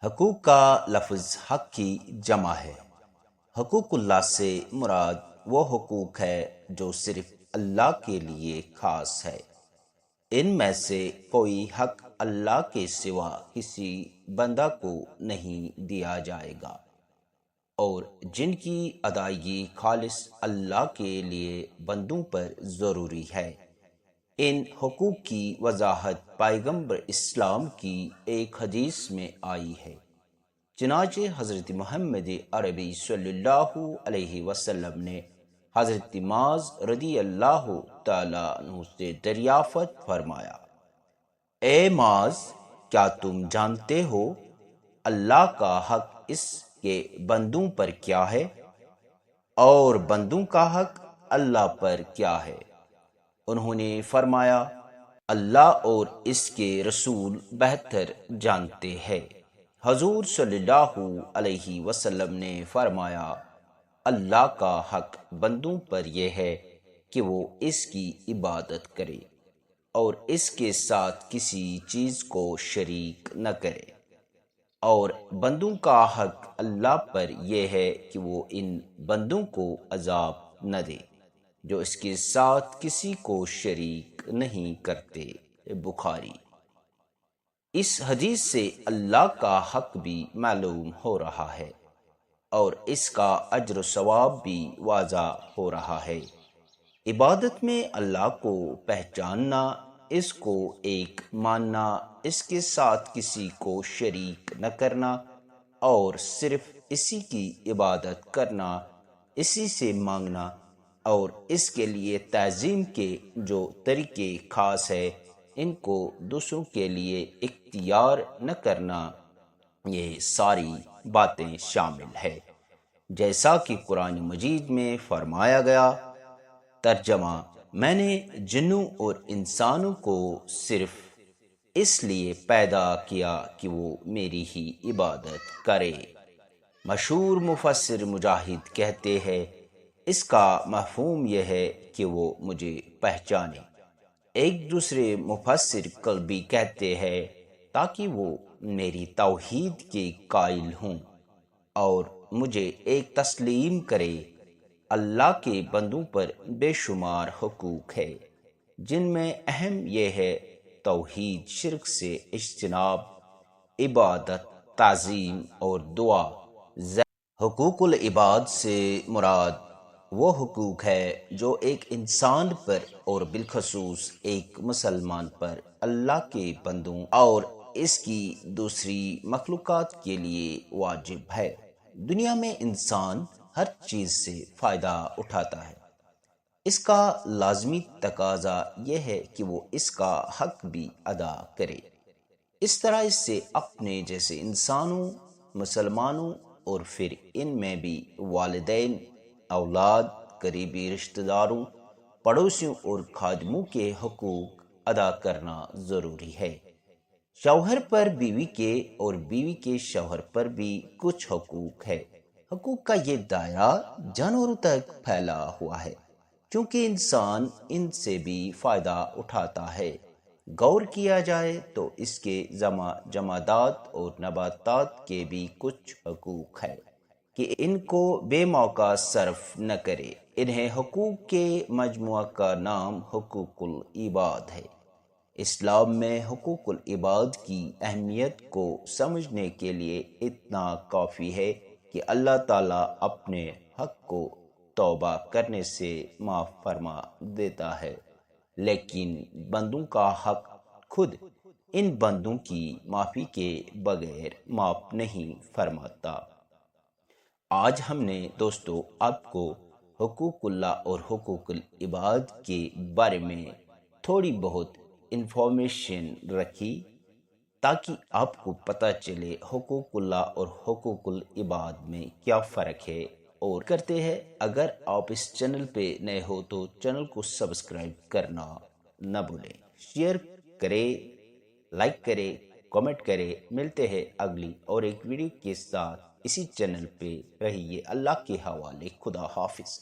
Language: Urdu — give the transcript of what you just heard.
حقوق کا لفظ حق کی جمع ہے۔ حقوق اللہ سے مراد وہ حقوق ہے جو صرف اللہ کے لیے خاص ہے۔ ان میں سے کوئی حق اللہ کے سوا کسی بندہ کو نہیں دیا جائے گا، اور جن کی ادائیگی خالص اللہ کے لیے بندوں پر ضروری ہے۔ ان حقوق کی وضاحت پیغمبر اسلام کی ایک حدیث میں آئی ہے۔ چنانچہ حضرت محمد عربی صلی اللہ علیہ وسلم نے حضرت معاذ رضی اللہ تعالیٰ عنہ سے دریافت فرمایا، اے معاذ، کیا تم جانتے ہو اللہ کا حق اس کے بندوں پر کیا ہے، اور بندوں کا حق اللہ پر کیا ہے؟ انہوں نے فرمایا، اللہ اور اس کے رسول بہتر جانتے ہیں۔ حضور صلی اللہ علیہ وسلم نے فرمایا، اللہ کا حق بندوں پر یہ ہے کہ وہ اس کی عبادت کرے اور اس کے ساتھ کسی چیز کو شریک نہ کرے، اور بندوں کا حق اللہ پر یہ ہے کہ وہ ان بندوں کو عذاب نہ دے جو اس کے ساتھ کسی کو شریک نہیں کرتے۔ بخاری۔ اس حدیث سے اللہ کا حق بھی معلوم ہو رہا ہے اور اس کا اجر و ثواب بھی واضح ہو رہا ہے۔ عبادت میں اللہ کو پہچاننا، اس کو ایک ماننا، اس کے ساتھ کسی کو شریک نہ کرنا اور صرف اسی کی عبادت کرنا، اسی سے مانگنا اور اس کے لیے تعظیم کے جو طریقے خاص ہے ان کو دوسروں کے لیے اختیار نہ کرنا، یہ ساری باتیں شامل ہے۔ جیسا کہ قرآن مجید میں فرمایا گیا، ترجمہ: میں نے جنوں اور انسانوں کو صرف اس لیے پیدا کیا کہ وہ میری ہی عبادت کرے۔ مشہور مفسر مجاہد کہتے ہیں، اس کا مفہوم یہ ہے کہ وہ مجھے پہچانے۔ ایک دوسرے مفسر قلبی کہتے ہیں تاکہ وہ میری توحید کے قائل ہوں اور مجھے ایک تسلیم کرے۔ اللہ کے بندوں پر بے شمار حقوق ہے، جن میں اہم یہ ہے توحید، شرک سے اجتناب، عبادت، تعظیم اور دعا۔ حقوق العباد سے مراد وہ حقوق ہے جو ایک انسان پر اور بالخصوص ایک مسلمان پر اللہ کے بندوں اور اس کی دوسری مخلوقات کے لیے واجب ہے۔ دنیا میں انسان ہر چیز سے فائدہ اٹھاتا ہے، اس کا لازمی تقاضا یہ ہے کہ وہ اس کا حق بھی ادا کرے۔ اس طرح اس سے اپنے جیسے انسانوں، مسلمانوں اور پھر ان میں بھی والدین، اولاد، قریبی رشتہ داروں، پڑوسیوں اور خادموں کے حقوق ادا کرنا ضروری ہے۔ شوہر پر بیوی کے اور بیوی کے شوہر پر بھی کچھ حقوق ہے۔ حقوق کا یہ دائرہ جانوروں تک پھیلا ہوا ہے، کیونکہ انسان ان سے بھی فائدہ اٹھاتا ہے۔ غور کیا جائے تو اس کے جمادات اور نباتات کے بھی کچھ حقوق ہے کہ ان کو بے موقع صرف نہ کرے۔ انہیں حقوق کے مجموعہ کا نام حقوق العباد ہے۔ اسلام میں حقوق العباد کی اہمیت کو سمجھنے کے لیے اتنا کافی ہے کہ اللہ تعالیٰ اپنے حق کو توبہ کرنے سے معاف فرما دیتا ہے، لیکن بندوں کا حق خود ان بندوں کی معافی کے بغیر معاف نہیں فرماتا۔ آج ہم نے دوستو آپ کو حقوق اللہ اور حقوق العباد کے بارے میں تھوڑی بہت انفارمیشن رکھی تاکہ آپ کو پتہ چلے حقوق اللہ اور حقوق العباد میں کیا فرق ہے۔ اور کرتے ہیں، اگر آپ اس چینل پہ نئے ہو تو چینل کو سبسکرائب کرنا نہ بھولیں، شیئر کریں، لائک کریں، کمنٹ کریں۔ ملتے ہیں اگلی اور ایک ویڈیو کے ساتھ اسی چینل پہ۔ رہیے اللہ کے حوالے۔ خدا حافظ۔